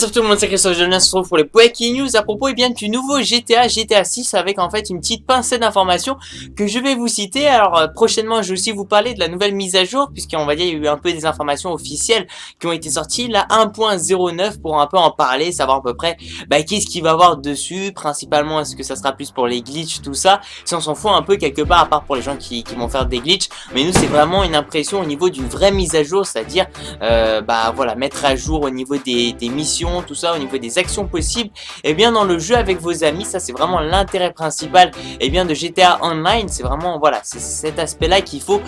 What's up tout le monde, c'est Christophe, je se retrouve pour les Breaking News à propos du nouveau GTA 6 avec en fait une petite pincée d'informations que je vais vous citer. Alors prochainement je vais aussi vous parler de la nouvelle mise à jour puisqu'on va dire il y a eu un peu des informations officielles qui ont été sorties, la 1.09 pour un peu en parler, savoir à peu près qu'est-ce qu'il va y avoir dessus, principalement est-ce que ça sera plus pour les glitches, tout ça, si on s'en fout un peu quelque part à part pour les gens qui vont faire des glitches, mais nous c'est vraiment une impression au niveau d'une vraie mise à jour, c'est-à-dire voilà, mettre à jour au niveau des missions, tout ça, au niveau des actions possibles, et bien dans le jeu avec vos amis, ça c'est vraiment l'intérêt principal de GTA Online, c'est vraiment, voilà, c'est cet aspect-là qu'il faut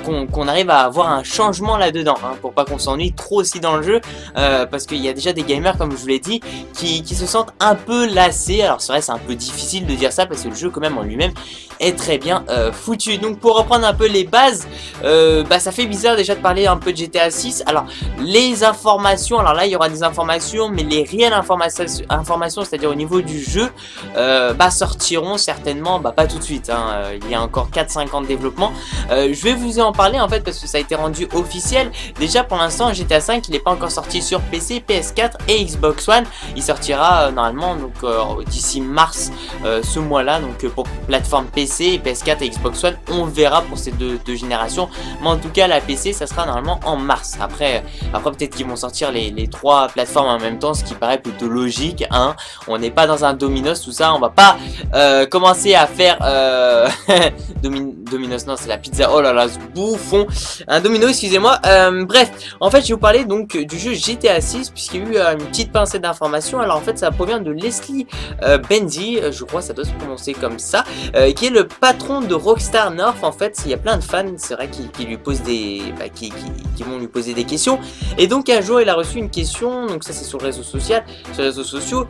qu'on arrive à avoir un changement là-dedans, hein, pour pas qu'on s'ennuie trop aussi dans le jeu, parce qu'il y a déjà des gamers, comme je vous l'ai dit, qui se sentent un peu lassés. Alors c'est vrai, c'est un peu difficile de dire ça, parce que le jeu quand même en lui-même est très bien foutu. Donc pour reprendre un peu les bases, ça fait bizarre déjà de parler un peu de GTA 6. Alors les informations, alors là il y aura des informations, mais les réelles informations, c'est-à-dire au niveau du jeu, sortiront certainement pas tout de suite, hein. Il y a encore 4-5 ans de développement. Je vais vous en parler en fait parce que ça a été rendu officiel. Déjà pour l'instant GTA 5 il n'est pas encore sorti sur PC, PS4 et Xbox One. Il sortira normalement donc d'ici mars ce mois-là, donc pour plateforme PC, PS4 et Xbox One, on verra pour ces deux générations. Mais en tout cas la PC ça sera normalement en mars. Après peut-être qu'ils vont sortir les trois plateformes en même temps, ce qui paraît plutôt logique, hein. On n'est pas dans un Domino's, tout ça, on va pas commencer à faire Domino's, non c'est la pizza, oh là là ce bouffon, un Domino, excusez-moi. Bref, en fait je vais vous parler donc du jeu GTA 6 puisqu'il y a eu une petite pincée d'informations. Alors en fait ça provient de Leslie Benzi, je crois ça doit se prononcer comme ça, qui est le patron de Rockstar North. En fait il y a plein de fans, c'est vrai, qui lui posent des qui vont lui poser des questions, et donc un jour il a reçu une question, donc ça c'est sur les réseaux sociaux,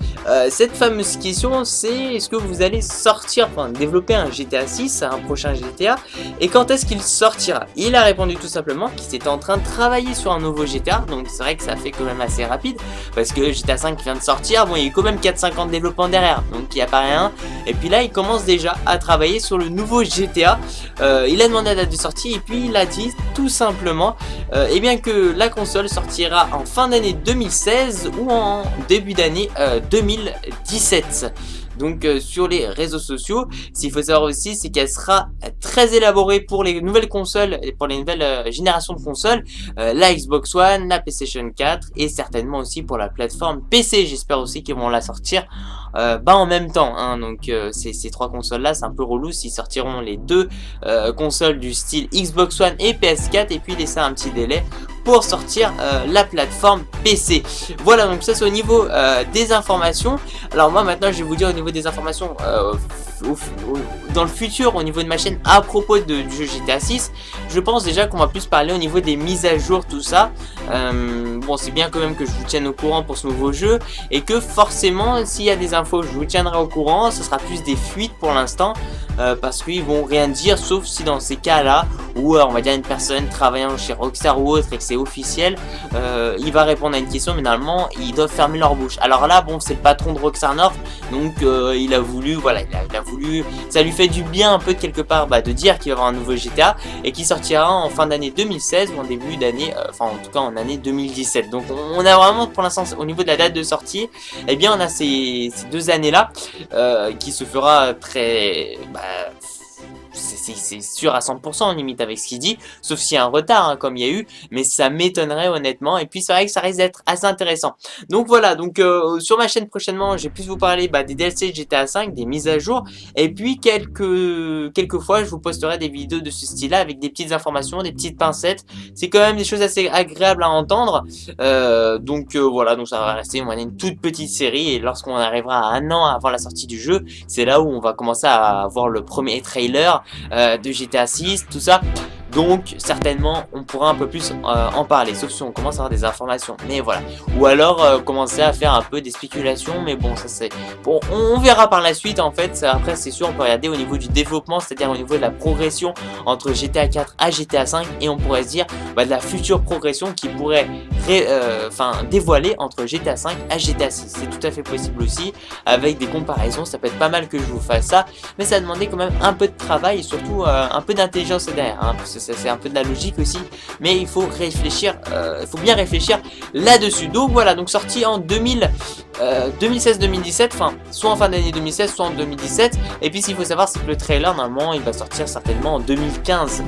cette fameuse question c'est: est-ce que vous allez sortir, développer un GTA 6, un prochain GTA, et quand est-ce qu'il sortira? Il a répondu tout simplement qu'il était en train de travailler sur un nouveau GTA, donc c'est vrai que ça fait quand même assez rapide, parce que GTA 5 vient de sortir, bon il y a eu quand même 4-5 ans de développement derrière, donc il n'y a pas rien, et puis là il commence déjà à travailler sur le nouveau GTA. Il a demandé la date de sortie, et puis il a dit tout simplement que la console sortira en fin d'année 2016 ou en début d'année 2017. Donc sur les réseaux sociaux, s'il faut savoir aussi, c'est qu'elle sera très élaborée pour les nouvelles consoles et pour les nouvelles générations de consoles, la Xbox One, la PlayStation 4 et certainement aussi pour la plateforme PC. J'espère aussi qu'ils vont la sortir en même temps, hein. Donc ces trois consoles là, c'est un peu relou s'ils sortiront les deux consoles du style Xbox One et PS4 et puis laisser un petit délai pour sortir la plateforme PC. Voilà, donc ça c'est au niveau des informations. Alors moi maintenant je vais vous dire au niveau des informations dans le futur, au niveau de ma chaîne à propos du jeu GTA 6. Je pense déjà qu'on va plus parler au niveau des mises à jour, tout ça. Bon, c'est bien quand même que je vous tienne au courant pour ce nouveau jeu, et que forcément s'il y a des infos je vous tiendrai au courant. Ce sera plus des fuites pour l'instant, parce qu'ils vont rien dire, sauf si dans ces cas là où on va dire une personne travaillant chez Rockstar ou autre et que c'est officiel, il va répondre à une question, mais normalement ils doivent fermer leur bouche. Alors là bon, c'est le patron de Rockstar North, donc il a voulu, voilà, il a voulu, ça lui fait du bien un peu de quelque part de dire qu'il va y avoir un nouveau GTA et qui sortira en fin d'année 2016 ou en début d'année, en tout cas en année 2017. Donc on a vraiment pour l'instant au niveau de la date de sortie, on a ces deux années là qui se fera très c'est sûr à 100% limite avec ce qu'il dit, sauf s'il y a un retard, hein, comme il y a eu, mais ça m'étonnerait honnêtement. Et puis c'est vrai que ça risque d'être assez intéressant. Donc voilà, donc sur ma chaîne prochainement, j'ai plus vous parler des DLC de GTA 5, des mises à jour, et puis quelques fois je vous posterai des vidéos de ce style là avec des petites informations, des petites pincettes. C'est quand même des choses assez agréables à entendre. Voilà, donc ça va rester une toute petite série, et lorsqu'on arrivera à un an avant la sortie du jeu, c'est là où on va commencer à avoir le premier trailer de GTA 6, tout ça. Donc certainement on pourra un peu plus en parler, sauf si on commence à avoir des informations, mais voilà, ou alors commencer à faire un peu des spéculations, mais bon ça c'est bon, on verra par la suite en fait. Après c'est sûr on peut regarder au niveau du développement, c'est-à-dire au niveau de la progression entre GTA 4 à GTA 5, et on pourrait se dire de la future progression qui pourrait dévoiler entre GTA 5 à GTA 6. C'est tout à fait possible aussi, avec des comparaisons, ça peut être pas mal que je vous fasse ça, mais ça a demandé quand même un peu de travail et surtout un peu d'intelligence derrière, hein, parce que c'est un peu de la logique aussi, mais il faut réfléchir, il faut bien réfléchir là-dessus. Donc voilà, donc sorti en 2016-2017, enfin soit en fin d'année 2016, soit en 2017. Et puis ce qu'il faut savoir, c'est que le trailer normalement il va sortir certainement en 2015.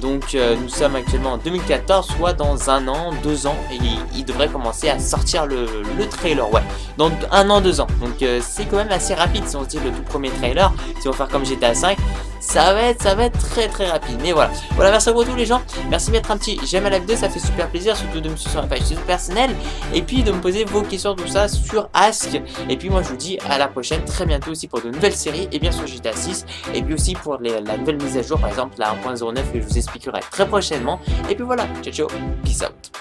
Donc nous sommes actuellement en 2014, soit dans 1 an, 2 ans, et il devrait commencer à sortir le trailer, ouais, dans 1 an, 2 ans. Donc c'est quand même assez rapide si on se dit le tout premier trailer. Si on va faire comme GTA 5, ça va être très rapide. Mais voilà, merci à vous tous les gens. Merci de mettre un petit j'aime à la vidéo, ça fait super plaisir, surtout de me suivre sur ma page personnelle, et puis de me poser vos questions, tout ça sur Ask. Et puis moi je vous dis à la prochaine, très bientôt aussi pour de nouvelles séries, et bien sûr GTA 6, et puis aussi pour la nouvelle mise à jour, par exemple la 1.09 que je vous expliquerai très prochainement. Et puis voilà, ciao ciao, peace out.